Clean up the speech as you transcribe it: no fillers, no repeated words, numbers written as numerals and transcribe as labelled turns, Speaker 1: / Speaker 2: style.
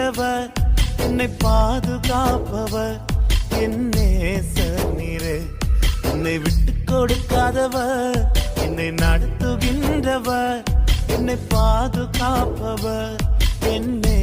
Speaker 1: செய்கிறவர், என்னை பாதுகாப்பவர், என் நேசர் நீரே. என்னை விட்டு கொடுக்காதவர், என்னை நடத்துகின்றவர், என்னை பாதுகாப்பவர், என்னை